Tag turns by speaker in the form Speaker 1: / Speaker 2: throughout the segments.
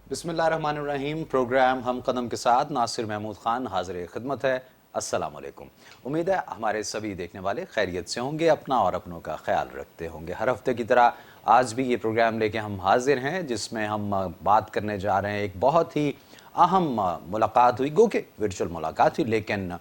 Speaker 1: बिस्मिल्लाहिर्रहमानिर्रहीम। प्रोग्राम हम कदम के साथ नासिर महमूद खान हाजिर खिदमत है। अस्सलाम वालेकुम। उम्मीद है हमारे सभी देखने वाले खैरियत से होंगे, अपना और अपनों का ख्याल रखते होंगे। हर हफ्ते की तरह आज भी ये प्रोग्राम लेके हम हाजिर हैं, जिसमें हम बात करने जा रहे हैं। एक बहुत ही अहम मुलाकात हुई, गो के वर्चुअल मुलाकात हुई, लेकिन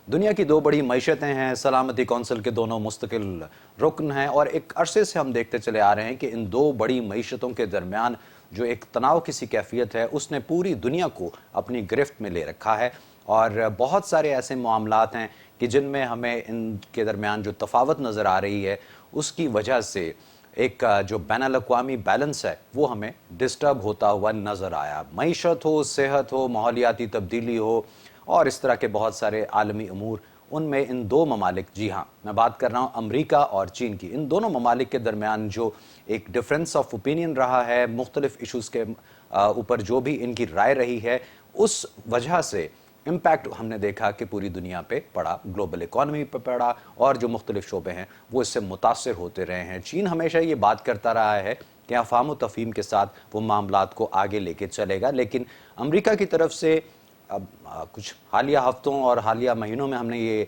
Speaker 1: दुनिया की दो बड़ी मईशतें हैं, सलामती कौंसिल के दोनों मुस्तकिल रुकन हैं, और एक अरसे से हम देखते चले आ रहे हैं कि इन दो बड़ी मईशतों के दरमियान जो एक तनाव की सी कैफियत है, उसने पूरी दुनिया को अपनी गिरफ्त में ले रखा है। और बहुत सारे ऐसे मामलात हैं कि जिनमें हमें इनके दरमियान जो तफावत नज़र आ रही है, उसकी वजह से एक जो बैनुल अक़वामी बैलेंस है वो हमें डिस्टर्ब होता हुआ नज़र आया। मईशत हो, सेहत हो, माहौलियाती तब्दीली हो, और इस तरह के बहुत सारे आलमी अमूर, उनमें इन दो ममालिक, जी हाँ मैं बात कर रहा हूँ अमरीका और चीन की, इन दोनों ममालिक के दरमियान जो एक डिफरेंस ऑफ ओपिनियन रहा है, मुख्तलिफ इशूज़ के ऊपर जो भी इनकी राय रही है, उस वजह से इम्पैक्ट हमने देखा कि पूरी दुनिया पे पड़ा, ग्लोबल इकॉनमी पे पड़ा, और जो मुख्तलिफ शोबे हैं वो इससे मुतासर होते रहे हैं। चीन हमेशा ये बात करता रहा है कि अफ़ाम व तफ़हीम के साथ वो मामलात को आगे लेके चलेगा, लेकिन अमरीका की तरफ से अब कुछ हालिया हफ्तों और हालिया महीनों में हमने ये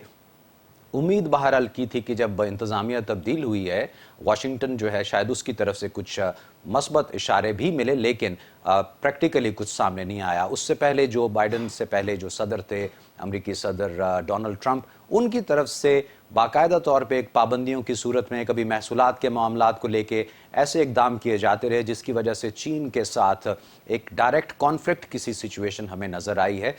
Speaker 1: उम्मीद बहरहाल की थी कि जब इंतज़ामिया तब्दील हुई है, वाशिंगटन जो है शायद उसकी तरफ से कुछ मस्बत इशारे भी मिले, लेकिन प्रैक्टिकली कुछ सामने नहीं आया। उससे पहले जो बाइडन से पहले जो सदर थे, अमरीकी सदर डोनाल्ड ट्रंप, उनकी तरफ से बाकायदा तौर पे एक पाबंदियों की सूरत में कभी महसूलात के मामलात को लेके ऐसे इकदाम किए जाते रहे, जिसकी वजह से चीन के साथ एक डायरेक्ट कॉन्फ्लिक्ट किसी सिचुएशन हमें नज़र आई है,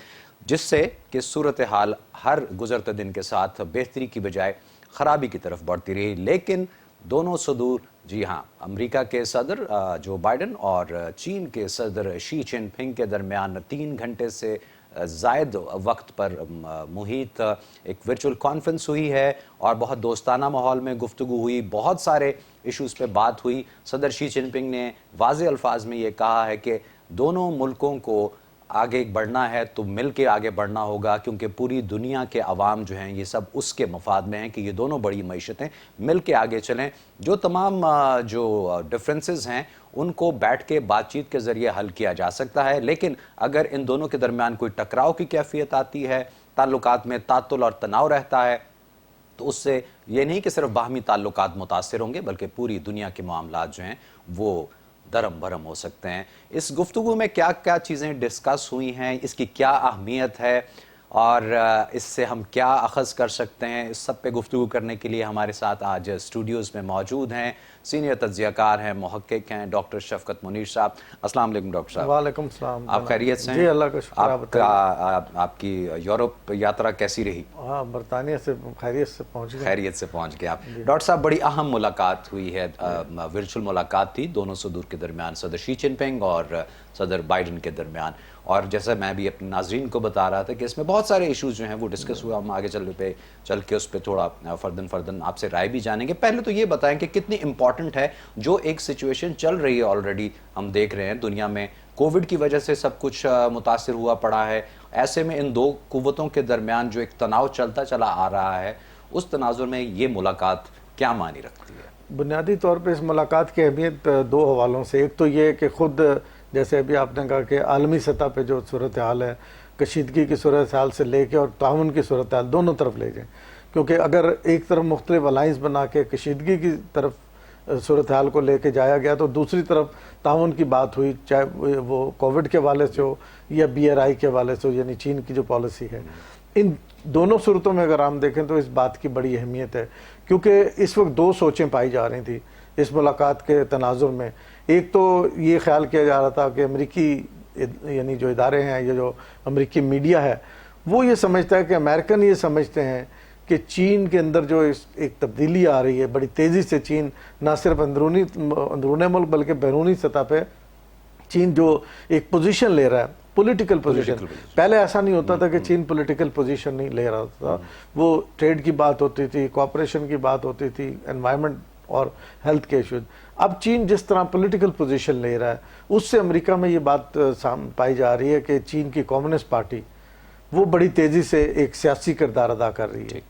Speaker 1: जिससे कि सूरत हाल हर गुजरते दिन के साथ बेहतरी की बजाय ख़राबी की तरफ बढ़ती रही। लेकिन दोनों सदूर, जी हाँ, अमेरिका के सदर जो बाइडन और चीन के सदर शी जिनपिंग के दरमियान 3 घंटे से ज़ायद वक्त पर मुहित एक वर्चुअल कॉन्फ्रेंस हुई है, और बहुत दोस्ताना माहौल में गुफ्तगू हुई, बहुत सारे इश्यूज़ पे बात हुई। सदर शी जिनपिंग ने वाज़े अल्फाज में ये कहा है कि दोनों मुल्कों को आगे बढ़ना है तो मिल के आगे बढ़ना होगा, क्योंकि पूरी दुनिया के अवाम जो हैं ये सब उसके मफाद में हैं कि ये दोनों बड़ी मईशतें मिल के आगे चलें। जो तमाम जो डिफरेंसेस हैं उनको बैठ के बातचीत के ज़रिए हल किया जा सकता है, लेकिन अगर इन दोनों के दरमियान कोई टकराव की कैफियत आती है, ताल्लुकात में तातुल और तनाव रहता है, तो उससे ये नहीं कि सिर्फ बाहमी ताल्लुकात मुतासिर होंगे, बल्कि पूरी दुनिया के मामलात जो हैं वो दरम भरम हो सकते हैं। इस गुफ्तगू में क्या क्या चीज़ें डिस्कस हुई हैं, इसकी क्या अहमियत है, और इससे हम क्या अखज़ कर सकते हैं, इस सब पे गुफ्तगू करने के लिए हमारे साथ आज स्टूडियोज़ में मौजूद हैं सीनियर तज्ज़ियाकार हैं, मुहक्किक हैं, डॉक्टर शफ़क़त मुनीर साहब। अस्सलाम वालेकुम डॉक्टर साहब।
Speaker 2: वालेकुम सलाम।
Speaker 1: आप खैरियत से हैं?
Speaker 2: जी अल्लाह का शुक्र।
Speaker 1: आपकी यूरोप यात्रा कैसी रही?
Speaker 2: हाँ, बरतानिया से खैरियत से पहुँच गए।
Speaker 1: खैरियत से पहुँच गए आप। डॉक्टर साहब, बड़ी अहम मुलाकात हुई है, वर्चुअल मुलाकात थी दोनों सदूर के दरमियान, सदर शी जिनपिंग और सदर बाइडन के दरमियान। और जैसा मैं भी अपने नाजरीन को बता रहा था कि इसमें बहुत सारे इश्यूज जो हैं वो डिस्कस हुआ। हम आगे चल के उस पर थोड़ा फर्दन आपसे राय भी जानेंगे। पहले तो ये बताएं कि कितनी इंपॉर्टेंट है जो एक सिचुएशन चल रही है, ऑलरेडी हम देख रहे हैं दुनिया में कोविड की वजह से सब कुछ मुतासिर हुआ पड़ा है। ऐसे में इन दो कुव्वतों के दरमियान जो एक तनाव चलता चला आ रहा है, उस तनाजुर में ये मुलाकात क्या मानी रखती है?
Speaker 2: बुनियादी तौर पर इस मुलाकात की अहमियत दो हवालों से। एक तो ये कि ख़ुद जैसे अभी आपने कहा कि आलमी सतह पे जो सूरत हाल है, कशीदगी की सूरत हाल से लेके और ताउन की सूरत हाल दोनों तरफ ले जाएँ, क्योंकि अगर एक तरफ मुख्तलिफ अलाइंस बना के कशीदगी की तरफ सूरत हाल को लेके जाया गया, तो दूसरी तरफ ताउन की बात हुई, चाहे वो कोविड के हवाले से हो या BRI के हवाले से हो, यानी चीन की जो पॉलिसी है। इन दोनों सूरतों में अगर हम देखें तो इस बात की बड़ी अहमियत है, क्योंकि इस वक्त दो सोचें पाई जा रही थी इस मुलाकात के तनाजुर में। एक तो ये ख्याल किया जा रहा था कि अमरीकी यानी जो इदारे हैं, ये जो अमरीकी मीडिया है, वो ये समझता है कि अमेरिकन ये समझते हैं कि चीन के अंदर जो एक तब्दीली आ रही है बड़ी तेज़ी से, चीन ना सिर्फ अंदरूनी मुल्क बल्कि बैरूनी सतह पे चीन जो एक पोजीशन ले रहा है, पॉलिटिकल पोजीशन। पहले ऐसा नहीं होता था कि चीन पॉलिटिकल पोजीशन नहीं ले रहा था, वो ट्रेड की बात होती थी, कोऑपरेशन की बात होती थी, एनवायरनमेंट और हेल्थ के इशूज। अब चीन जिस तरह पॉलिटिकल पोजीशन ले रहा है, उससे अमेरिका में ये बात पाई जा रही है कि चीन की कम्युनिस्ट पार्टी वो बड़ी तेज़ी से एक सियासी किरदार अदा कर रही है।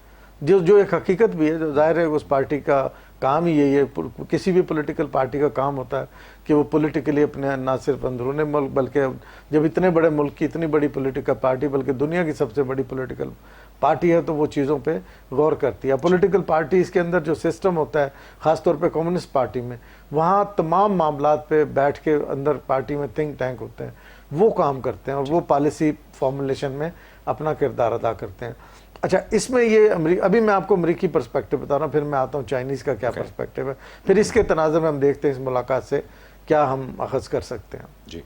Speaker 2: जो एक हकीकत भी है, जो जाहिर है उस पार्टी का काम ही यही है, किसी भी पॉलिटिकल पार्टी का काम होता है कि वो पॉलिटिकली अपने ना सिर्फ अंदरूनी मुल्क बल्कि जब इतने बड़े मुल्क की इतनी बड़ी पॉलिटिकल पार्टी बल्कि दुनिया की सबसे बड़ी पॉलिटिकल पार्टी है तो वो चीज़ों पे गौर करती है। पॉलिटिकल पार्टी इसके अंदर जो सिस्टम होता है ख़ासतौर पे कम्युनिस्ट पार्टी में, वहाँ तमाम मामलात पे बैठ के अंदर पार्टी में थिंक टैंक होते हैं, वो काम करते हैं और वो पॉलिसी फॉर्मुलेशन में अपना किरदार अदा करते हैं। अच्छा, इसमें ये अभी मैं आपको अमरीकी पर्सपेक्टिव बता रहा हूँ, फिर मैं आता हूँ चाइनीज़ का क्या पर्सपेक्टिव है, फिर इसके तनाज़ुर में हम देखते हैं इस मुलाकात से क्या हम अखज़ कर सकते हैं।
Speaker 1: जी,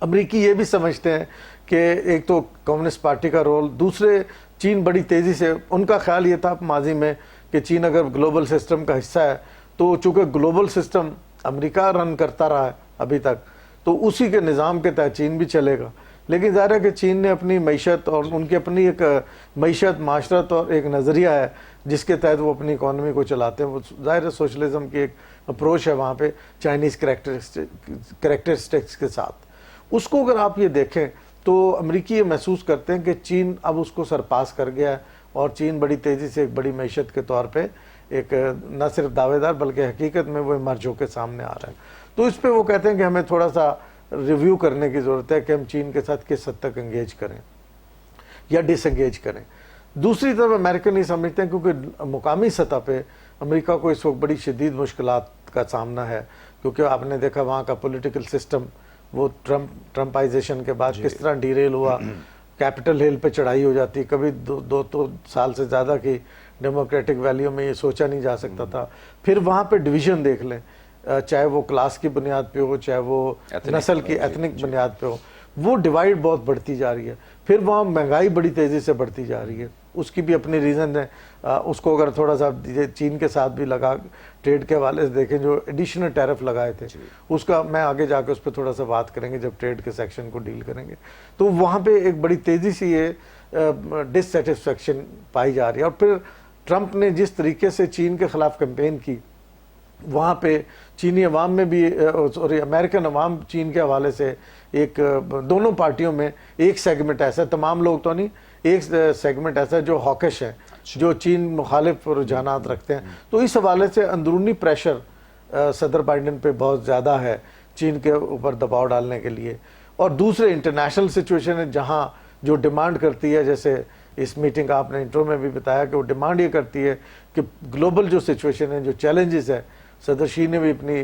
Speaker 2: अमरीकी ये भी समझते हैं कि एक तो कम्युनिस्ट पार्टी का रोल, दूसरे चीन बड़ी तेज़ी से, उनका ख्याल ये था माजी में कि चीन अगर ग्लोबल सिस्टम का हिस्सा है तो चूँकि ग्लोबल सिस्टम अमेरिका रन करता रहा है अभी तक, तो उसी के निज़ाम के तहत चीन भी चलेगा। लेकिन ज़ाहिर है कि चीन ने अपनी मईशत और उनकी अपनी एक मईशत, माशरत और एक नज़रिया है जिसके तहत वो अपनी इकॉनमी को चलाते हैं। वो ज़ाहिर है सोशलिज़म की एक अप्रोच है वहाँ पे चाइनीज़ करैक्टरिस्टिक्स के साथ। उसको अगर आप ये देखें तो अमरीकी ये महसूस करते हैं कि चीन अब उसको सरपास कर गया है और चीन बड़ी तेज़ी से एक बड़ी मईशत के तौर पे एक न सिर्फ दावेदार बल्कि हकीकत में वो इमर्ज होकर सामने आ रहा है। तो इस पर वो कहते हैं कि हमें थोड़ा सा रिव्यू करने की ज़रूरत है कि हम चीन के साथ किस हद तक एंगेज करें या डिसएंगेज करें। दूसरी तरफ अमेरिकन ये समझते हैं क्योंकि मुकामी सतह पे अमेरिका को इस वक्त बड़ी शदीद मुश्किलात का सामना है, क्योंकि आपने देखा वहाँ का पॉलिटिकल सिस्टम वो ट्रम्पाइजेशन के बाद किस तरह डीरेल हुआ, कैपिटल हिल पे चढ़ाई हो जाती, कभी दो साल से ज़्यादा की डेमोक्रेटिक वैल्यू में ये सोचा नहीं जा सकता था। फिर वहाँ पे डिवीज़न देख लें, चाहे वो क्लास की बुनियाद पे हो, चाहे वो नस्ल की एथनिक बुनियाद पे हो, वो डिवाइड बहुत बढ़ती जा रही है। फिर वहाँ महंगाई बड़ी तेज़ी से बढ़ती जा रही है, उसकी भी अपनी रीज़न है। उसको अगर थोड़ा सा चीन के साथ भी लगा ट्रेड के हवाले से देखें, जो एडिशनल टैरिफ लगाए थे उसका मैं आगे जाकर उस पर थोड़ा सा बात करेंगे जब ट्रेड के सेक्शन को डील करेंगे। तो वहाँ पे एक बड़ी तेज़ी से ये डिससेटिस्फेक्शन पाई जा रही है। और फिर ट्रंप ने जिस तरीके से चीन के ख़िलाफ़ कैंपेन की, वहाँ पे चीनी अवाम में भी सॉरी अमेरिकन अवाम चीन के हवाले से एक दोनों पार्टियों में एक सेगमेंट ऐसा, तमाम लोग तो नहीं, एक सेगमेंट ऐसा जो हॉकिश है, जो चीन मुखालिफ रुझानात रखते हैं। तो इस हवाले से अंदरूनी प्रेशर सदर बाइडेन पे बहुत ज़्यादा है चीन के ऊपर दबाव डालने के लिए। और दूसरे इंटरनेशनल सिचुएशन है जहाँ जो डिमांड करती है, जैसे इस मीटिंग का आपने इंट्रो में भी बताया कि वो डिमांड ये करती है कि ग्लोबल जो सिचुएशन है, जो चैलेंजेस है, सदर शी ने भी अपनी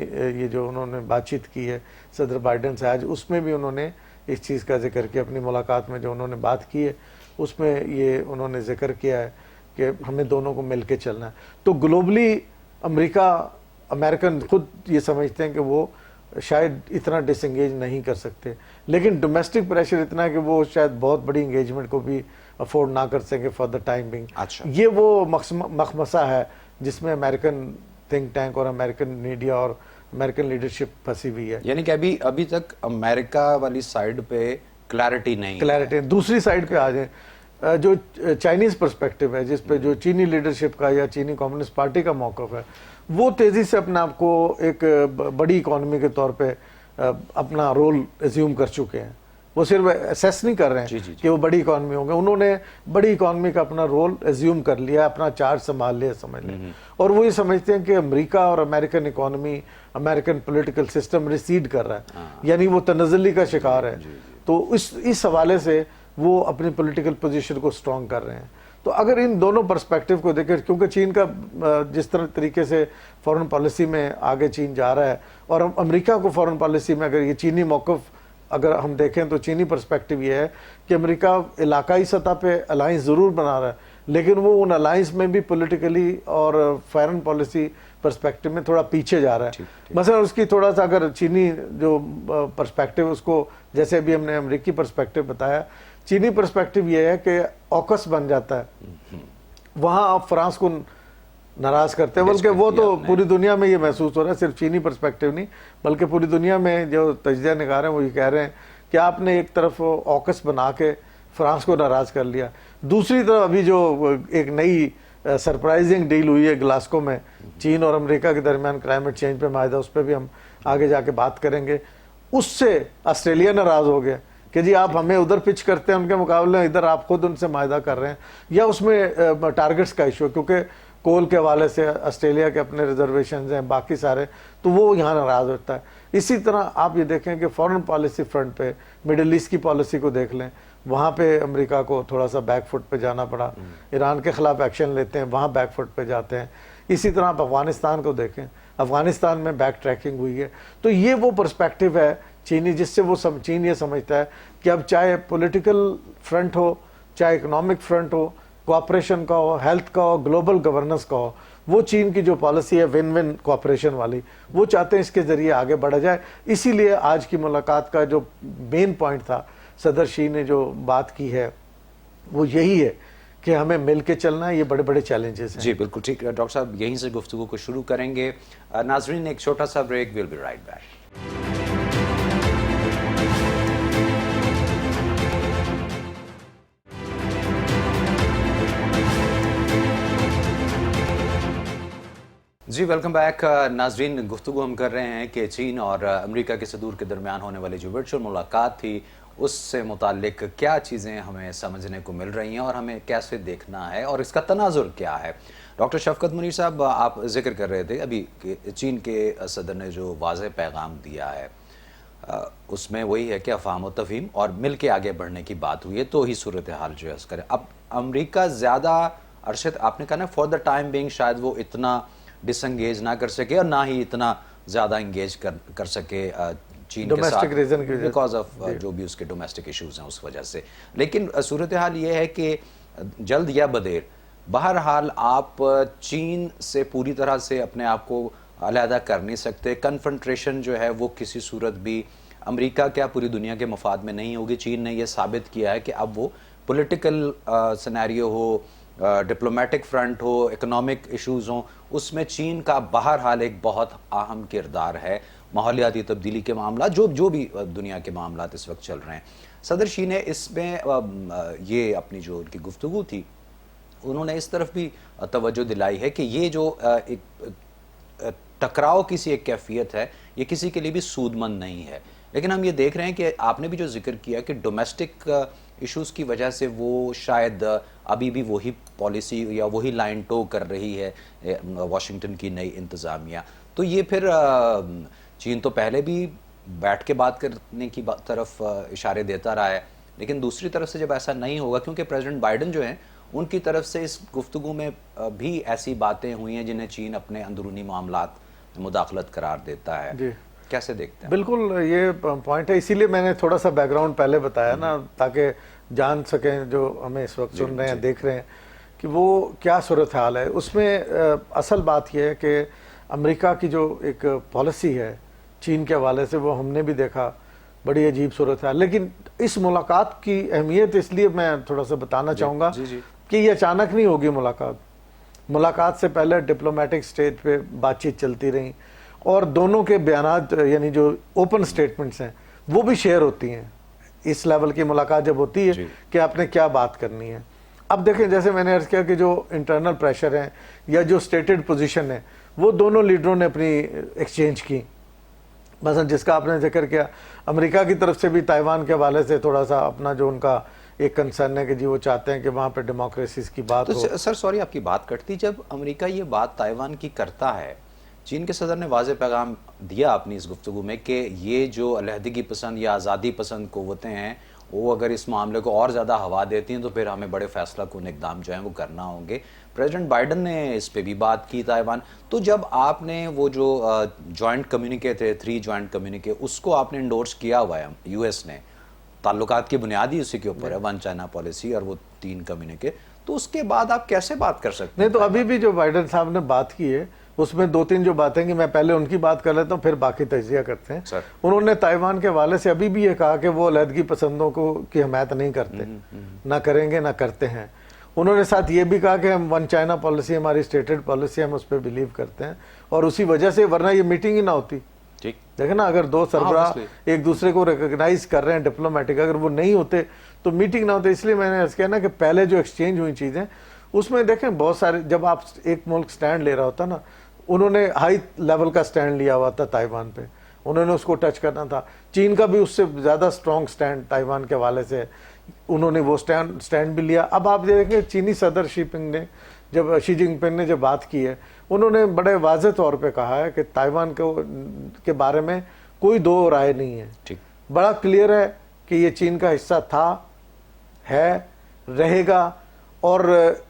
Speaker 2: ये जो उन्होंने बातचीत की है सदर बाइडेन से आज, उसमें भी उन्होंने इस चीज़ का जिक्र किया। अपनी मुलाकात में जो उन्होंने बात की है उसमें ये उन्होंने जिक्र किया है कि हमें दोनों को मिल के चलना है। तो ग्लोबली अमेरिकन खुद ये समझते हैं कि वो शायद इतना डिसएंगेज नहीं कर सकते, लेकिन डोमेस्टिक प्रेशर इतना है कि वो शायद बहुत बड़ी इंगेजमेंट को भी अफोर्ड ना कर सकें फॉर द टाइम बिंग।
Speaker 1: अच्छा,
Speaker 2: ये वो मखमसा है जिसमें अमेरिकन थिंक टैंक और अमेरिकन मीडिया और अमेरिकन लीडरशिप फंसी हुई है।
Speaker 1: यानी कि अभी तक अमेरिका वाली साइड पे क्लैरिटी नहीं,
Speaker 2: क्लैरिटी। दूसरी साइड पे आ जाए, जो चाइनीज़ पर्सपेक्टिव है, जिस पे जो चीनी लीडरशिप का या चीनी कम्युनिस्ट पार्टी का मौक़िफ़ है, वो तेज़ी से अपने आप को एक बड़ी इकॉनमी के तौर पे अपना रोल एज्यूम कर चुके हैं। वो सिर्फ असेस नहीं कर रहे हैं कि वो बड़ी इकॉनमी होंगे, उन्होंने बड़ी इकॉनमी का अपना रोल एज्यूम कर लिया, अपना चार्ज संभाल लिया समझ लें। और वो ये समझते हैं कि अमेरिका और American economy, American political system recede कर रहा है, यानी वो तनज़्ज़ुली का शिकार है। तो इस हवाले से वो अपनी पॉलिटिकल पोजीशन को स्ट्रॉन्ग कर रहे हैं। तो अगर इन दोनों पर्सपेक्टिव को देखें, क्योंकि चीन का जिस तरीके से फॉरेन पॉलिसी में आगे चीन जा रहा है, और अमेरिका को फॉरेन पॉलिसी में अगर ये चीनी मौक़िफ़ अगर हम देखें तो चीनी पर्सपेक्टिव ये है कि अमेरिका इलाकाई सतह पे अलाइंस ज़रूर बना रहा है, लेकिन वो उन अलाइंस में भी पॉलिटिकली और फॉरेन पॉलिसी पर्सपेक्टिव में थोड़ा पीछे जा रहा है। मसलन उसकी थोड़ा सा अगर चीनी जो पर्सपेक्टिव उसको, जैसे अभी हमने अमेरिकी पर्सपेक्टिव बताया, चीनी पर्सपेक्टिव ये है कि ऑकस बन जाता है, वहाँ आप फ्रांस को नाराज़ करते हैं, बल्कि वो तो पूरी दुनिया में ये महसूस हो रहा है, सिर्फ चीनी पर्सपेक्टिव नहीं बल्कि पूरी दुनिया में जो तजज़िया निगार हैं वो ये कह रहे हैं कि आपने एक तरफ ऑकस बना के फ्रांस को नाराज़ कर लिया, दूसरी तरफ अभी जो एक नई सरप्राइजिंग डील हुई है ग्लासगो में चीन और अमेरिका के दरमियान क्लाइमेट चेंज पे माहिदा, उस पर भी हम आगे जाके बात करेंगे। उससे ऑस्ट्रेलिया नाराज़ हो गया کہ جی آپ ہمیں ادھر پچ کرتے ہیں ان کے مقابلے میں ادھر آپ خود ان سے معاہدہ کر رہے ہیں، یا اس میں ٹارگٹس کا ایشو ہے، کیونکہ کول کے حوالے سے آسٹریلیا کے اپنے ریزرویشنز ہیں، باقی سارے، تو وہ یہاں ناراض ہوتا ہے۔ اسی طرح آپ یہ دیکھیں کہ فورن پالیسی فرنٹ پہ مڈل ایسٹ کی پالیسی کو دیکھ لیں، وہاں پہ امریکہ کو تھوڑا سا بیک فٹ پہ جانا پڑا، ایران کے خلاف ایکشن لیتے ہیں، وہاں بیک فٹ پہ جاتے ہیں۔ اسی طرح آپ افغانستان کو دیکھیں، افغانستان میں بیک ٹریکنگ ہوئی ہے۔ تو یہ وہ پرسپیکٹیو ہے چینی، جس سے وہ چین یہ سمجھتا ہے کہ اب چاہے پولیٹیکل فرنٹ ہو، چاہے اکنامک فرنٹ ہو، کوآپریشن کا ہو، ہیلتھ کا ہو، گلوبل گورننس کا ہو، وہ چین کی جو پالیسی ہے ون ون کوآپریشن والی، وہ چاہتے ہیں اس کے ذریعے آگے بڑھا جائے۔ اسی لیے آج کی ملاقات کا جو مین پوائنٹ تھا، صدر شی نے جو بات کی ہے وہ یہی ہے کہ ہمیں مل کے چلنا ہے، یہ بڑے بڑے چیلنجز ہیں۔
Speaker 1: جی بالکل ٹھیک ہے ڈاکٹر صاحب، یہیں سے گفتگو کو شروع کریں گے۔ ناظرین ایک چھوٹا سا break, we'll be right back. جی ویلکم بیک ناظرین، گفتگو ہم کر رہے ہیں کہ چین اور امریکہ کے صدور کے درمیان ہونے والی جو ورچوئل ملاقات تھی، اس سے متعلق کیا چیزیں ہمیں سمجھنے کو مل رہی ہیں اور ہمیں کیسے دیکھنا ہے اور اس کا تناظر کیا ہے۔ ڈاکٹر شفقت منیر صاحب، آپ ذکر کر رہے تھے ابھی کہ چین کے صدر نے جو واضح پیغام دیا ہے اس میں وہی ہے کہ افہام و تفہیم اور مل کے آگے بڑھنے کی بات ہوئی ہے، تو ہی صورتحال جو ہے اس کرے۔ اب امریکہ زیادہ ارشد آپ نے کہا نا فار دا ٹائم بینگ شاید وہ اتنا ڈس انگیج نہ کر سکے اور نہ ہی اتنا زیادہ انگیج کر سکے چین کے ساتھ، بیکاز آف جو بھی اس کے ڈومیسٹک ایشوز ہیں اس وجہ سے۔ لیکن صورتحال یہ ہے کہ جلد یا بدیر بہرحال آپ چین سے پوری طرح سے اپنے آپ کو علیحدہ کر نہیں سکتے۔ کنفرنٹریشن جو ہے وہ کسی صورت بھی امریکہ کیا پوری دنیا کے مفاد میں نہیں ہوگی۔ چین نے یہ ثابت کیا ہے کہ اب وہ پولیٹیکل سینیریو ہو، ڈپلومیٹک فرنٹ ہو، اکنامک ایشوز ہوں، اس میں چین کا بہرحال ایک بہت اہم کردار ہے۔ ماحولیاتی تبدیلی کے معاملات، جو بھی دنیا کے معاملات اس وقت چل رہے ہیں، صدر شی نے اس میں یہ اپنی جو ان کی گفتگو تھی انہوں نے اس طرف بھی توجہ دلائی ہے کہ یہ جو ایک ٹکراؤ کسی ایک کیفیت ہے، یہ کسی کے لیے بھی سود مند نہیں ہے۔ لیکن ہم یہ دیکھ رہے ہیں کہ آپ نے بھی جو ذکر کیا کہ ڈومیسٹک ایشوز کی وجہ سے وہ شاید ابھی بھی وہی پالیسی یا وہی لائن ٹو کر رہی ہے واشنگٹن کی نئی انتظامیہ۔ تو یہ پھر چین تو پہلے بھی بیٹھ کے بات کرنے کی طرف اشارے دیتا رہا ہے، لیکن دوسری طرف سے جب ایسا نہیں ہوگا، کیونکہ پریزیڈنٹ بائیڈن جو ہیں ان کی طرف سے اس گفتگو میں بھی ایسی باتیں ہوئی ہیں جنہیں چین اپنے اندرونی معاملات میں مداخلت قرار دیتا ہے۔
Speaker 2: جی
Speaker 1: کیسے دیکھتے ہیں؟
Speaker 2: بالکل یہ پوائنٹ ہے، اسی لیے میں نے تھوڑا سا بیک گراؤنڈ پہلے بتایا نا، تاکہ جان سکیں جو ہمیں اس وقت سن رہے ہیں، دیکھ رہے ہیں کہ وہ کیا صورتحال ہے۔ اس میں اصل بات یہ ہے کہ امریکہ کی جو ایک پالیسی ہے چین کے حوالے سے، وہ ہم نے بھی دیکھا بڑی عجیب صورتحال۔ لیکن اس ملاقات کی اہمیت اس لیے میں تھوڑا سا بتانا چاہوں گا کہ یہ اچانک نہیں ہوگی ملاقات سے پہلے ڈپلومیٹک سٹیج پہ بات چیت چلتی رہی، اور دونوں کے بیانات یعنی جو اوپن سٹیٹمنٹس ہیں وہ بھی شیئر ہوتی ہیں اس لیول کی ملاقات جب ہوتی ہے کہ آپ نے کیا بات کرنی ہے۔ اب دیکھیں جیسے میں نے عرض کیا کہ جو انٹرنل پریشر ہیں یا جو سٹیٹڈ پوزیشن ہے وہ دونوں لیڈروں نے اپنی ایکسچینج کی۔ مثلا جس کا آپ نے ذکر کیا، امریکہ کی طرف سے بھی تائیوان کے حوالے سے تھوڑا سا اپنا جو ان کا ایک کنسرن ہے کہ جی وہ چاہتے ہیں کہ وہاں پہ ڈیموکریسیز کی بات ہو۔
Speaker 1: سر سوری آپ کی بات کٹتی، جب امریکہ یہ بات تائیوان کی کرتا ہے، چین کے صدر نے واضح پیغام دیا اپنی اس گفتگو میں کہ یہ جو علیحدگی پسند یا آزادی پسند قوتیں ہیں وہ اگر اس معاملے کو اور زیادہ ہوا دیتی ہیں تو پھر ہمیں بڑے فیصلہ کن اقدام جو ہیں وہ کرنا ہوں گے۔ پریزیڈنٹ بائیڈن نے اس پہ بھی بات کی تائیوان۔ تو جب آپ نے وہ جو جوائنٹ کمیونیکے تھے، 3 جوائنٹ کمیونیکے، اس کو آپ نے انڈورس کیا ہوا ہے یو ایس نے، تعلقات کی بنیادی اسی کے اوپر ہے، 1 چائنا پالیسی اور وہ 3 کمیونیکے، تو اس کے بعد آپ کیسے بات کر سکتے ہیں؟
Speaker 2: نہیں تو ابھی بھی جو بائیڈن صاحب نے بات کی ہے اس میں 2-3 جو باتیں کہ میں پہلے ان کی بات کر لیتا ہوں پھر باقی تجزیہ کرتے ہیں۔ انہوں نے تائیوان کے حوالے سے ابھی بھی یہ کہا کہ وہ علیحدگی پسندوں کی حمایت نہیں کرتے، نہ کریں گے نہ کرتے ہیں۔ انہوں نے ساتھ یہ بھی کہا کہ ہم 1 چائنا پالیسی ہماری سٹیٹڈ پالیسی، ہم اس پہ بلیو کرتے ہیں، اور اسی وجہ سے ورنہ یہ میٹنگ ہی نہ ہوتی۔ دیکھیں نا، اگر 2 سربراہ ایک دوسرے کو ریکگنائز کر رہے ہیں ڈپلومیٹک، اگر وہ نہیں ہوتے تو میٹنگ نہ ہوتے۔ اس لیے میں نے کہا نا کہ پہلے جو ایکسچینج ہوئی چیزیں اس میں دیکھیں بہت سارے، جب آپ ایک ملک سٹینڈ لے رہا ہوتا نا، انہوں نے ہائی لیول کا سٹینڈ لیا ہوا تھا تائیوان پہ، انہوں نے اس کو ٹچ کرنا تھا. چین کا بھی اس سے زیادہ اسٹرانگ سٹینڈ تائیوان کے حوالے سے انہوں نے وہ سٹینڈ بھی لیا. اب آپ دیکھیں چینی صدر شی جن پنگ نے جب بات کی ہے, انہوں نے بڑے واضح طور پہ کہا ہے کہ تائیوان کے بارے میں کوئی دو رائے نہیں ہے. بڑا کلیئر ہے کہ یہ چین کا حصہ تھا, ہے, رہے گا, اور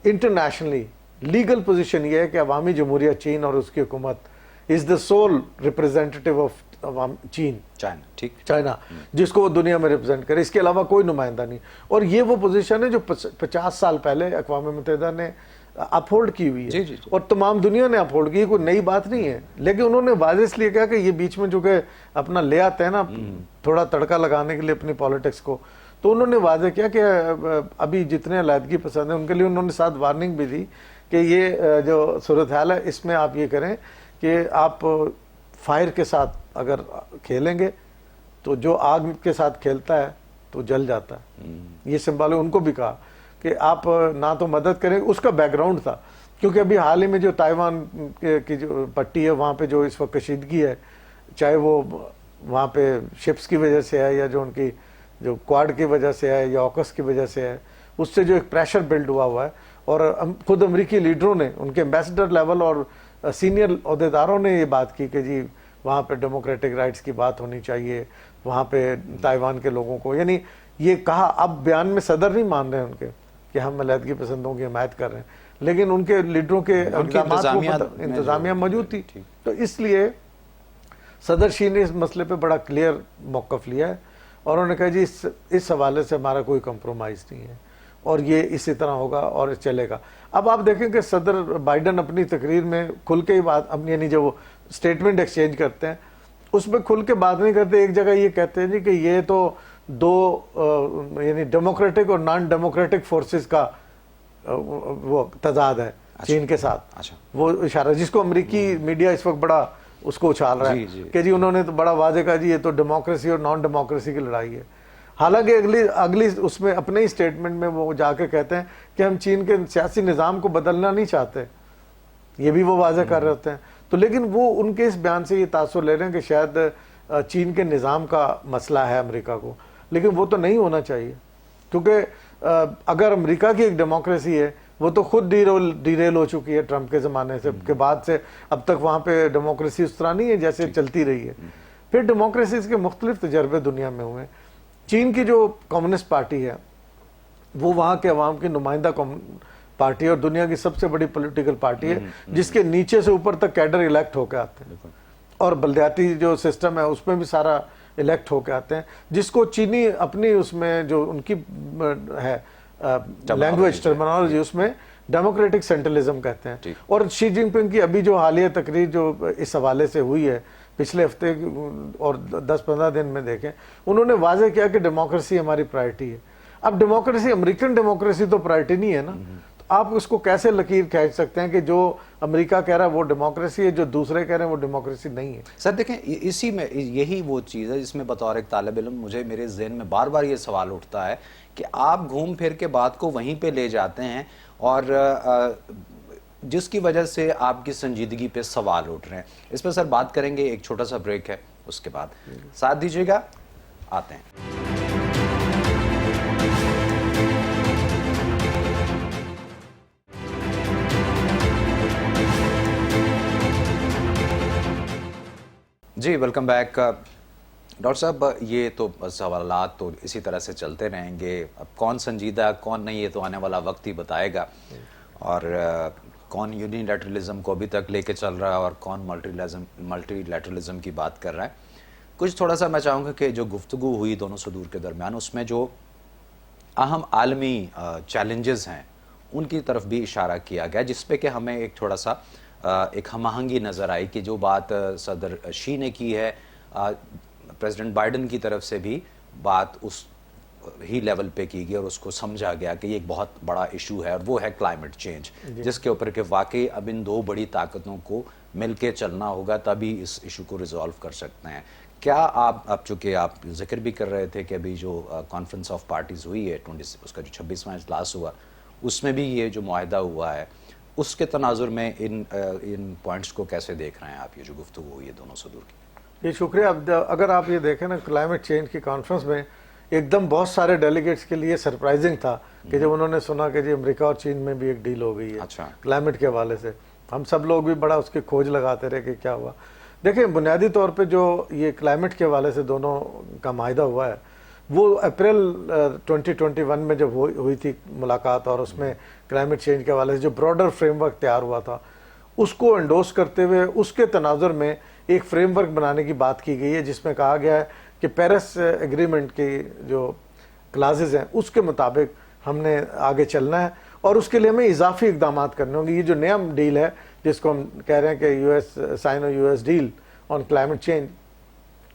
Speaker 2: انٹرنیشنلی لیگل پوزیشن یہ ہے کہ عوامی جمہوریہ چین اور اس کی حکومت is the sole representative of چین, چائنا, جس کو وہ دنیا میں ریپرزینٹ کرے, اس کے علاوہ کوئی نمائندہ نہیں. اور یہ وہ پوزیشن ہے جو 50 سال پہلے اقوام متحدہ نے اپہولڈ کی ہوئی ہے, اور تمام دنیا نے اپہولڈ کی, کوئی نئی بات نہیں ہے. لیکن انہوں نے واضح اس لیے کہا کہ یہ بیچ میں جو کہ اپنا لے آتے ہیں نا تھوڑا تڑکا لگانے کے لیے اپنی پالیٹکس کو, تو انہوں نے واضح کیا کہ ابھی جتنے علیحدگی پسند ہیں ان کے لیے انہوں نے ساتھ وارننگ بھی دی کہ یہ جو صورتحال ہے اس میں آپ یہ کریں کہ آپ فائر کے ساتھ اگر کھیلیں گے تو جو آگ کے ساتھ کھیلتا ہے تو جل جاتا ہے. یہ سمبال ان کو بھی کہا کہ آپ نہ تو مدد کریں. اس کا بیک گراؤنڈ تھا کیونکہ ابھی حال ہی میں جو تائیوان کی جو پٹی ہے وہاں پہ جو اس وقت کشیدگی ہے, چاہے وہ وہاں پہ شپس کی وجہ سے ہے یا جو ان کی جو کوارڈ کی وجہ سے ہے یا اوکس کی وجہ سے ہے, اس سے جو ایک پریشر بلڈ ہوا ہے. اور خود امریکی لیڈروں نے, ان کے ایمبیسڈر لیول اور سینئر عہدیداروں نے یہ بات کی کہ جی وہاں پہ ڈیموکریٹک رائٹس کی بات ہونی چاہیے, وہاں پہ تائیوان کے لوگوں کو, یعنی یہ کہا. اب بیان میں صدر نہیں مان رہے ہیں ان کے کہ ہم علیحدگی پسندوں کی حمایت کر رہے ہیں, لیکن ان کے لیڈروں کے انتظامیہ موجود تھی. تو اس لیے صدر شی نے اس مسئلے پہ بڑا کلیئر موقف لیا ہے, اور انہوں نے کہا جی اس حوالے سے ہمارا کوئی کمپرومائز نہیں ہے, اور یہ اسی طرح ہوگا اور چلے گا. اب آپ دیکھیں کہ صدر بائیڈن اپنی تقریر میں کھل کے ہی بات, یعنی جو وہ اسٹیٹمنٹ ایکسچینج کرتے ہیں اس میں کھل کے بات نہیں کرتے. ایک جگہ یہ کہتے ہیں جی کہ یہ تو دو یعنی ڈیموکریٹک اور نان ڈیموکریٹک فورسز کا وہ تضاد ہے چین کے ساتھ. وہ اشارہ جس کو امریکی میڈیا اس وقت بڑا اس کو اچھال رہا ہے کہ جی انہوں نے تو بڑا واضح کہا جی یہ تو ڈیموکریسی اور نان ڈیموکریسی کی لڑائی ہے. حالانکہ اگلی اس میں اپنے ہی اسٹیٹمنٹ میں وہ جا کے کہتے ہیں کہ ہم چین کے سیاسی نظام کو بدلنا نہیں چاہتے, یہ بھی وہ واضح کر رہے ہوتے ہیں. تو لیکن وہ ان کے اس بیان سے یہ تاثر لے رہے ہیں کہ شاید چین کے نظام کا مسئلہ ہے امریکہ کو, لیکن وہ تو نہیں ہونا چاہیے. کیونکہ اگر امریکہ کی ایک ڈیموکریسی ہے وہ تو خود ڈیریل ہو چکی ہے ٹرمپ کے زمانے سے کے بعد سے اب تک وہاں پہ ڈیموکریسی اس طرح نہیں ہے جیسے چلتی رہی ہے. پھر ڈیموکریسیز کے مختلف تجربے دنیا میں ہوئے. چین کی جو کمیونسٹ پارٹی ہے وہ وہاں کے عوام کی نمائندہ پارٹی ہے اور دنیا کی سب سے بڑی پولیٹیکل پارٹی ہے جس کے نیچے سے اوپر تک کیڈر الیکٹ ہو کے آتے ہیں, اور بلدیاتی جو سسٹم ہے اس میں بھی سارا الیکٹ ہو کے آتے ہیں, جس کو چینی اپنی اس میں جو ان کی ہے لینگویج ٹرمینالوجی اس میں ڈیموکریٹک سینٹرلزم کہتے ہیں. اور شی جن پنگ کی ابھی جو حالیہ تقریر جو اس حوالے سے ہوئی ہے پچھلے ہفتے اور 10-15 دن میں دیکھیں, انہوں نے واضح کیا کہ ڈیموکریسی ہماری پرائرٹی ہے. اب ڈیموکریسی امریکن ڈیموکریسی تو پرائرٹی نہیں ہے نا, تو آپ اس کو کیسے لکیر کھینچ سکتے ہیں کہ جو امریکہ کہہ رہا ہے وہ ڈیموکریسی ہے, جو دوسرے کہہ رہے ہیں وہ ڈیموکریسی نہیں ہے.
Speaker 1: سر دیکھیں اسی میں یہی وہ چیز ہے جس میں بطور ایک طالب علم مجھے میرے ذہن میں بار بار یہ سوال اٹھتا ہے کہ آپ گھوم پھر کے بات کو وہیں پہ لے جاتے ہیں اور جس کی وجہ سے آپ کی سنجیدگی پہ سوال اٹھ رہے ہیں. اس پہ سر بات کریں گے, ایک چھوٹا سا بریک ہے, اس کے بعد ساتھ دیجیے گا, آتے ہیں. جی ویلکم بیک. ڈاکٹر صاحب یہ تو سوالات تو اسی طرح سے چلتے رہیں گے, اب کون سنجیدہ کون نہیں یہ تو آنے والا وقت ہی بتائے گا, اور کون یونی لیٹرلزم کو ابھی تک لے کے چل رہا ہے اور کون ملٹی لیٹرلزم کی بات کر رہا ہے. کچھ تھوڑا سا میں چاہوں گا کہ جو گفتگو ہوئی دونوں صدور کے درمیان اس میں جو اہم عالمی چیلنجز ہیں ان کی طرف بھی اشارہ کیا گیا, جس پہ کہ ہمیں ایک تھوڑا سا ایک ہم آہنگی نظر آئی کہ جو بات صدر شی نے کی ہے پریزیڈنٹ بائیڈن کی طرف سے بھی بات اس ہی لیول پہ کی گئی اور اس کو سمجھا گیا کہ یہ ایک بہت بڑا ایشو ہے اور وہ ہے کلائمیٹ چینج, جس کے اوپر کہ واقعی اب ان دو بڑی طاقتوں کو مل کے چلنا ہوگا تبھی اس ایشو کو ریزالو کر سکتے ہیں. کیا آپ چونکہ آپ ذکر بھی کر رہے تھے کہ ابھی جو کانفرنس آف پارٹیز ہوئی ہے اس کا جو 26واں اجلاس ہوا اس میں بھی یہ جو معاہدہ ہوا ہے اس کے تناظر میں ان پوائنٹس کو کیسے دیکھ رہے ہیں آپ, یہ جو گفتگو ہوئی ہے دونوں صدور کی؟
Speaker 2: یہ شکریہ. اب اگر آپ یہ دیکھیں نا کلائمیٹ چینج کی کانفرنس میں ایک دم بہت سارے ڈیلیگیٹس کے لیے سرپرائزنگ تھا کہ جب انہوں نے سنا کہ جی امریکہ اور چین میں بھی ایک ڈیل ہو گئی ہے
Speaker 1: اچھا.
Speaker 2: کلائمیٹ کے حوالے سے. ہم سب لوگ بھی بڑا اس کی کھوج لگاتے رہے کہ کیا ہوا. دیکھیں بنیادی طور پہ جو یہ کلائمیٹ کے حوالے سے دونوں کا معاہدہ ہوا ہے وہ اپریل 2021 میں جب ہوئی تھی ملاقات, اور اس میں کلائمیٹ چینج کے حوالے سے جو براڈر فریم ورک تیار ہوا تھا اس کو انڈوس کرتے ہوئے اس کے تناظر میں ایک فریم ورک بنانے کی بات کی گئی ہے جس میں کہا گیا ہے کہ پیرس ایگریمنٹ کی جو کلازز ہیں اس کے مطابق ہم نے آگے چلنا ہے, اور اس کے لیے ہمیں اضافی اقدامات کرنے ہوں گے. یہ جو نیا ڈیل ہے جس کو ہم کہہ رہے ہیں کہ Sino U S deal on climate change,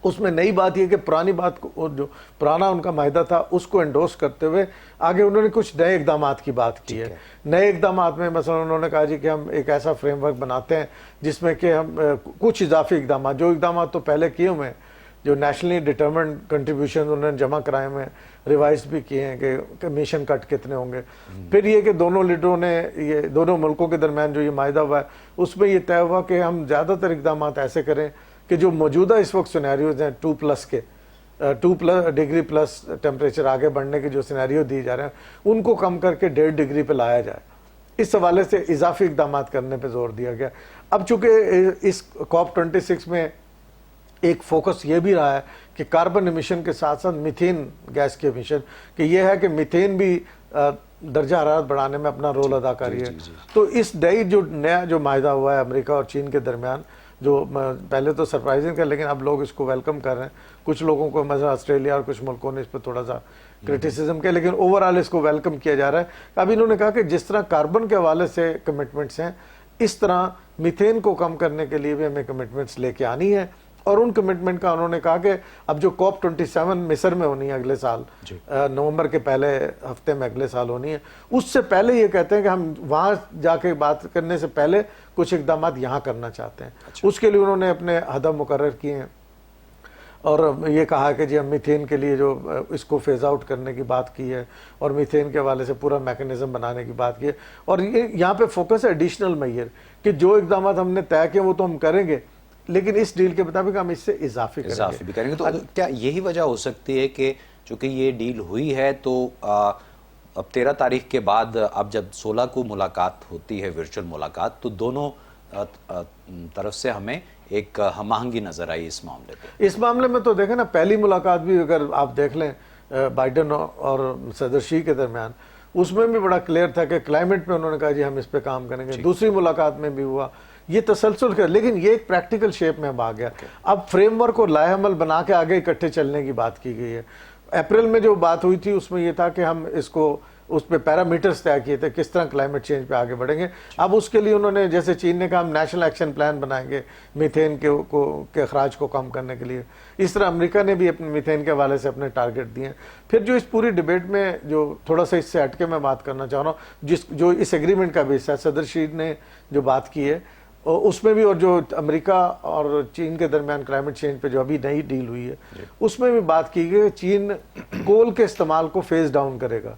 Speaker 2: اس میں نئی بات یہ کہ پرانی بات کو جو پرانا ان کا معاہدہ تھا اس کو انڈوس کرتے ہوئے آگے انہوں نے کچھ نئے اقدامات کی بات کی ہے. نئے اقدامات میں مثلا انہوں نے کہا جی کہ ہم ایک ایسا فریم ورک بناتے ہیں جس میں کہ ہم کچھ اضافی اقدامات, جو اقدامات تو پہلے کیے ہوئے ہیں, جو نیشنلی ڈٹرمنڈ کنٹریبیوشن انہوں نے جمع کرائے ہوئے ہیں, ریوائز بھی کیے ہیں کہ امیشن کٹ کتنے ہوں گے. پھر یہ کہ دونوں لیڈروں نے یہ دونوں ملکوں کے درمیان جو یہ معاہدہ ہوا ہے اس میں یہ طے ہوا کہ ہم زیادہ تر اقدامات ایسے کریں کہ جو موجودہ اس وقت سینیریوز ہیں 2+ کے 2+ ڈگری پلس ٹیمپریچر آگے بڑھنے کے جو سینیریو دیے جا رہے ہیں ان کو کم کر کے 1.5 ڈگری پہ لایا جائے. اس حوالے سے اضافی اقدامات کرنے پہ زور دیا گیا. اب چونکہ اس COP26 میں ایک فوکس یہ بھی رہا ہے کہ کاربن امیشن کے ساتھ ساتھ میتھین گیس کے امیشن, کہ یہ ہے کہ میتھین بھی درجہ حرارت بڑھانے میں اپنا رول ادا کر رہی ہے. تو اس نیا جو معاہدہ ہوا ہے امریکہ اور چین کے درمیان, جو پہلے تو سرپرائزنگ ہے لیکن اب لوگ اس کو ویلکم کر رہے ہیں. کچھ لوگوں کو مثلا آسٹریلیا اور کچھ ملکوں نے اس پہ تھوڑا سا کرٹیسزم کیا, لیکن اوورآل اس کو ویلکم کیا جا رہا ہے. اب انہوں نے کہا کہ جس طرح کاربن کے حوالے سے کمٹمنٹس ہیں اس طرح میتھین کو کم کرنے کے لیے بھی ہمیں کمٹمنٹس لے کے آنی ہے. اور ان کمٹمنٹ کا انہوں نے کہا کہ اب جو COP27 مصر میں ہونی ہے اگلے سال, نومبر کے پہلے ہفتے میں اگلے سال ہونی ہے, اس سے پہلے یہ کہتے ہیں کہ ہم وہاں جا کے بات کرنے سے پہلے کچھ اقدامات یہاں کرنا چاہتے ہیں. اس کے لیے انہوں نے اپنے ہدف مقرر کیے ہیں اور یہ کہا کہ جی ہم میتھین کے لیے جو اس کو فیز آؤٹ کرنے کی بات کی ہے اور میتھین کے حوالے سے پورا میکنزم بنانے کی بات کی ہے. اور یہاں پہ فوکس ہے ایڈیشنل میئر, کہ جو اقدامات ہم نے طے کیے وہ تو ہم کریں گے لیکن اس ڈیل کے مطابق ہم اس سے اضافی
Speaker 1: بھی کریں گے. تو کیا یہی وجہ ہو سکتی ہے کہ چونکہ یہ ڈیل ہوئی ہے تو اب 13 تاریخ کے بعد اب جب 16 کو ملاقات ہوتی ہے ورچوئل ملاقات, تو دونوں طرف سے ہمیں ایک ہم آہنگی نظر آئی اس معاملے پہ؟
Speaker 2: اس معاملے میں تو دیکھیں نا, پہلی ملاقات بھی اگر آپ دیکھ لیں بائیڈن اور صدر شی کے درمیان, اس میں بھی بڑا کلیئر تھا کہ کلائمیٹ پہ انہوں نے کہا جی ہم اس پہ کام کریں گے. دوسری ملاقات میں بھی ہوا یہ تسلسل کر, لیکن یہ ایک پریکٹیکل شیپ میں اب آ گیا. اب فریم ورک اور لائحہ عمل بنا کے آگے اکٹھے چلنے کی بات کی گئی ہے. اپریل میں جو بات ہوئی تھی اس میں یہ تھا کہ ہم اس کو اس پہ پیرامیٹرز طے کیے تھے کس طرح کلائمیٹ چینج پہ آگے بڑھیں گے. اب اس کے لیے انہوں نے, جیسے چین نے کہا ہم نیشنل ایکشن پلان بنائیں گے میتھین کے اخراج کو کم کرنے کے لیے, اس طرح امریکہ نے بھی اپنے میتھین کے حوالے سے اپنے ٹارگٹ دیے ہیں. پھر جو اس پوری ڈیبیٹ میں جو تھوڑا سا اس سے ہٹ کے میں بات کرنا چاہ رہا ہوں, جو اس ایگریمنٹ کا بھی حصہ ہے, صدر شی نے جو بات کی ہے اس میں بھی, اور جو امریکہ اور چین کے درمیان کلائمیٹ چینج پہ جو ابھی نئی ڈیل ہوئی ہے اس میں بھی بات کی گئی. چین کول کے استعمال کو فیز ڈاؤن کرے گا,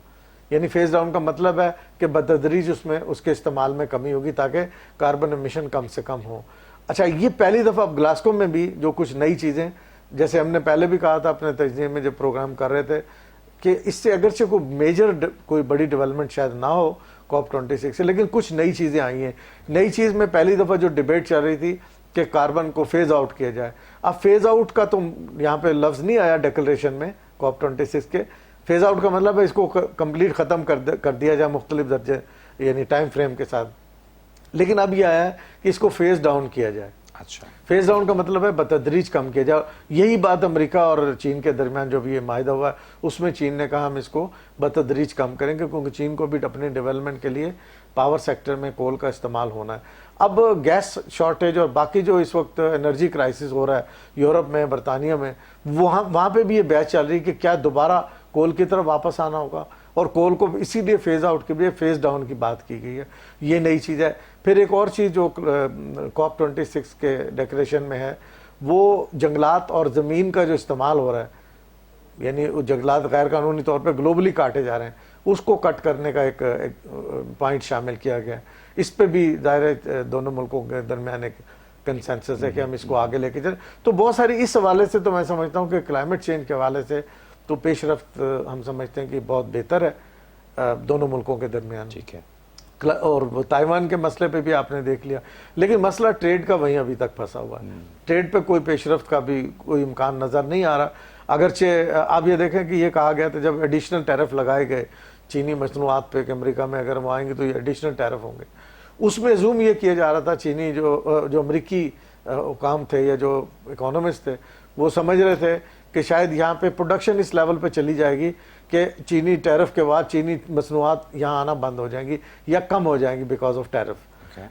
Speaker 2: یعنی فیز ڈاؤن کا مطلب ہے کہ بتدریج اس کے استعمال میں کمی ہوگی تاکہ کاربن امیشن کم سے کم ہو. اچھا, یہ پہلی دفعہ اب گلاسکو میں بھی جو کچھ نئی چیزیں, جیسے ہم نے پہلے بھی کہا تھا اپنے تجزیے میں جب پروگرام کر رہے تھے کہ اس سے اگرچہ کوئی بڑی ڈیولپمنٹ شاید نہ ہو COP26 سے, لیکن کچھ نئی چیزیں آئی ہیں. نئی چیز میں پہلی دفعہ جو ڈیبیٹ چل رہی تھی کہ کاربن کو فیز آؤٹ کیا جائے. اب فیز آؤٹ کا تو یہاں پہ لفظ نہیں آیا ڈیکلریشن میں COP26 کے. فیز آؤٹ کا مطلب ہے اس کو کمپلیٹ ختم کر دیا جائے مختلف درجے یعنی ٹائم فریم کے ساتھ, لیکن اب یہ آیا ہے کہ اس کو فیز ڈاؤن کیا جائے.
Speaker 1: اچھا,
Speaker 2: فیز ڈاؤن کا مطلب ہے بتدریج کم کیا جائے. یہی بات امریکہ اور چین کے درمیان جو بھی یہ معاہدہ ہوا ہے اس میں چین نے کہا ہم اس کو بتدریج کم کریں گے, کیونکہ چین کو بھی اپنے ڈیولپمنٹ کے لیے پاور سیکٹر میں کول کا استعمال ہونا ہے. اب گیس شارٹیج اور باقی جو اس وقت انرجی کرائسس ہو رہا ہے یورپ میں, برطانیہ میں, وہاں پہ بھی یہ بحث چل رہی ہے کہ کیا دوبارہ کول کی طرف واپس آنا ہوگا, اور کول کو اسی لیے فیز آؤٹ کے لیے فیز ڈاؤن کی بات کی گئی ہے. یہ نئی چیز ہے. پھر ایک اور چیز جو COP26 کے ڈیکریشن میں ہے وہ جنگلات اور زمین کا جو استعمال ہو رہا ہے, یعنی جنگلات غیر قانونی طور پہ گلوبلی کاٹے جا رہے ہیں, اس کو کٹ کرنے کا ایک پوائنٹ شامل کیا گیا ہے. اس پہ بھی ظاہر ہے دونوں ملکوں کے درمیان ایک कंसेंसस है कि हम इसको आगे लेके चलें। तो बहुत सारी इस हवाले से तो मैं समझता हूँ कि क्लाइमेट चेंज के हवाले से तो पेशरफ्त हम समझते हैं कि बहुत बेहतर है दोनों मुल्कों के दरमियान।
Speaker 1: ठीक है।
Speaker 2: और ताइवान के मसले पे भी आपने देख लिया, लेकिन मसला ट्रेड का वहीं अभी तक फंसा हुआ है। ट्रेड पे कोई पेशरफ्त का भी कोई इम्कान नज़र नहीं आ रहा। अगरचे आप ये देखें कि ये कहा गया था जब एडिशनल टैरिफ लगाए गए चीनी मसनूआत पे कि अमेरिका में अगर वो आएंगे तो ये एडिशनल टैरिफ होंगे, उसमें जूम ये किया जा रहा था चीनी जो अमरीकी हुकाम थे या जो इकोनॉमिस्ट थे वो समझ रहे थे कि शायद यहाँ पे प्रोडक्शन इस लेवल पे चली जाएगी कि चीनी टैरिफ के बाद चीनी मसनूआत यहाँ आना बंद हो जाएंगी या कम हो जाएंगी बिकॉज ऑफ टैरिफ।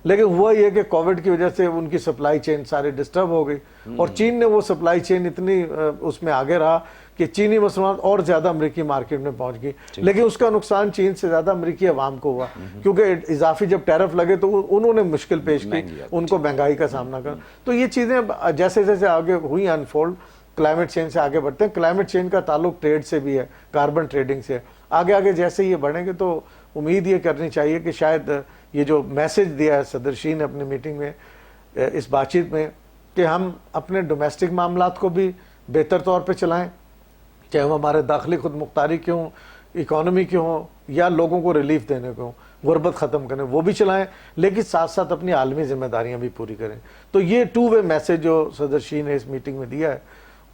Speaker 2: लेकिन हुआ ये कि कोविड की वजह से उनकी सप्लाई चेन सारी डिस्टर्ब हो गई और चीन ने वो सप्लाई चेन इतनी उसमें आगे रहा कि चीनी मसनूआत और ज्यादा अमेरिकी मार्केट में पहुंच गई, लेकिन उसका नुकसान चीन से ज्यादा अमेरिकी अवाम को हुआ क्योंकि इजाफी जब टैरिफ लगे तो उन्होंने मुश्किल पेश की, उनको महंगाई का सामना करना। तो ये चीजें जैसे जैसे आगे हुई अनफोल्ड क्लाइमेट चेंज से आगे बढ़ते हैं। क्लाइमेट चेंज का ताल्लुक ट्रेड से भी है, कार्बन ट्रेडिंग से। आगे आगे जैसे ये बढ़ेंगे तो उम्मीद ये करनी चाहिए कि शायद ये जो मैसेज दिया है सदर शी ने अपनी मीटिंग में इस बातचीत में कि हम अपने डोमेस्टिक मामलात को भी बेहतर तौर पे चलाएं, चाहे वो हमारे दाखिली खुद मुख्तारी के हों, इकोनॉमी के हों या लोगों को रिलीफ देने को हों, गुर्बत ख़त्म करें वो भी चलाएं, लेकिन साथ साथ अपनी आलमी जिम्मेदारियां भी पूरी करें। तो ये टू वे मैसेज जो सदर शी ने इस मीटिंग में दिया है,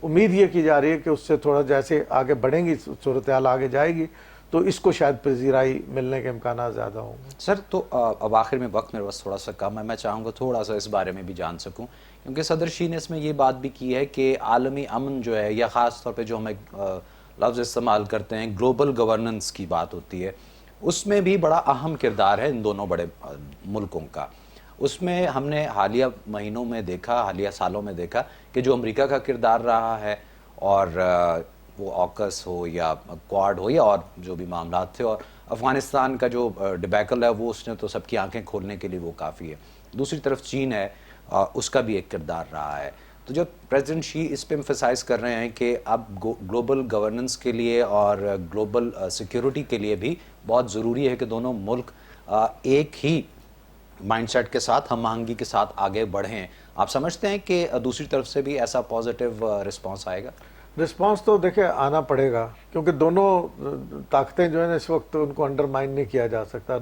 Speaker 2: उम्मीद ये की जा रही है कि उससे थोड़ा जैसे आगे बढ़ेंगी सूरत हाल आगे जाएगी तो इसको शायद पजीराई मिलने के इम्कान ज़्यादा होंगे।
Speaker 1: सर तो अब आखिर में वक्त मेरे पास थोड़ा सा कम है, मैं चाहूँगा थोड़ा सा इस बारे में भी जान सकूँ क्योंकि सदर शी ने इसमें ये बात भी की है कि आलमी अमन जो है या ख़ास तौर पे जो हम लफ्ज़ इस्तेमाल करते हैं ग्लोबल गवर्नेंस की बात होती है, उसमें भी बड़ा अहम किरदार है इन दोनों बड़े मुल्कों का। उसमें हमने हालिया महीनों में देखा, हालिया सालों में देखा कि जो अमेरिका का किरदार रहा है और वो ऑकस हो या क्वाड हो या और जो भी मामलात थे, और अफ़गानिस्तान का जो डिबैकल है वो उसने तो सबकी आंखें खोलने के लिए वो काफ़ी है। दूसरी तरफ चीन है, उसका भी एक किरदार रहा है। तो जब प्रेसिडेंट शी इस पे एम्फसाइज़ कर रहे हैं कि अब ग्लोबल गवर्नेंस के लिए और ग्लोबल सिक्योरिटी के लिए भी बहुत ज़रूरी है कि दोनों मुल्क एक ही माइंडसेट के साथ, हम आहंगी के साथ आगे बढ़ें, आप समझते हैं कि दूसरी तरफ से भी ऐसा पॉजिटिव रिस्पांस आएगा?
Speaker 2: रिस्पांस तो देखिए आना पड़ेगा क्योंकि दोनों ताकतें जो है ना इस वक्त उनको अंडरमाइन नहीं किया जा सकता।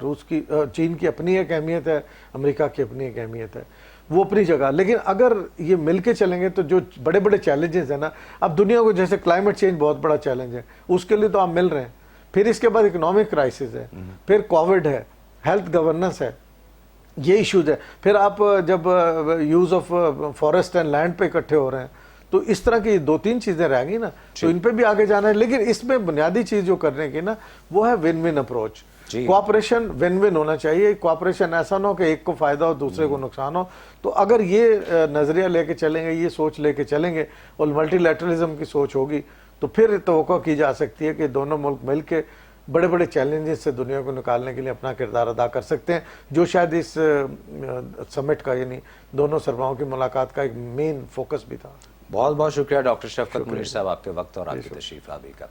Speaker 2: चीन की अपनी एक अहमियत है, अमेरिका की अपनी एक अहमियत है, वो अपनी जगह। लेकिन अगर ये मिल के चलेंगे तो जो बड़े बड़े चैलेंजेस हैं ना, अब दुनिया को जैसे क्लाइमेट चेंज बहुत बड़ा चैलेंज है, उसके लिए तो आप मिल रहे हैं, फिर इसके बाद इकोनॉमिक क्राइसिस है, फिर कोविड है, हेल्थ गवर्नेंस है, ये इश्यूज है, फिर आप जब use of forest and land पे इकट्ठे हो रहे हैं, तो इस तरह की दो तीन चीजें रह गई ना, तो इन पे भी आगे जाना है। लेकिन इसमें बुनियादी चीज जो करने की ना वो है win win approach. Cooperation win win होना चाहिए। कोऑपरेशन ऐसा ना हो कि एक को फायदा हो दूसरे को नुकसान हो। तो अगर ये नजरिया लेके चलेंगे, ये सोच लेके चलेंगे और मल्टीलैटरलिज्म की सोच होगी तो फिर तवक्को की जा सकती है कि दोनों मुल्क मिलके बड़े बड़े चैलेंजेस से दुनिया को निकालने के लिए अपना किरदार अदा कर सकते हैं, जो शायद इस समिट का यानी दोनों सरबराहों की मुलाकात का एक मेन फोकस भी था।
Speaker 1: बहुत बहुत शुक्रिया डॉक्टर शफकत मुनीर साहब आपके वक्त और आपकी तशरीफ आवी का।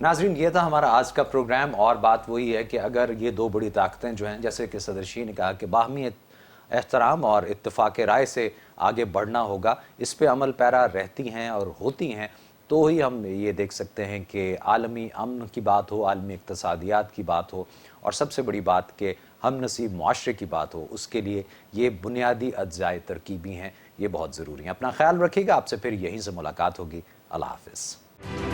Speaker 1: नाजरीन, ये था हमारा आज का प्रोग्राम और बात वही है कि अगर ये दो बड़ी ताकतें जो हैं, जैसे कि सदर शी ने कहा कि बाहमी एहतराम और इत्तेफाक राय से आगे बढ़ना होगा, इस पे अमल पैरा रहती हैं और होती हैं, तो ही हम ये देख सकते हैं कि आलमी अमन की बात हो, आलमी इक्तसादियात की बात हो और सबसे बड़ी बात कि हम नसीब मुआशरे की बात हो, उसके लिए ये बुनियादी अज्जाए तरकीबी हैं, ये बहुत ज़रूरी हैं। अपना ख्याल रखिएगा, आपसे फिर यहीं से मुलाकात होगी। अल्लाह हाफ़िज़।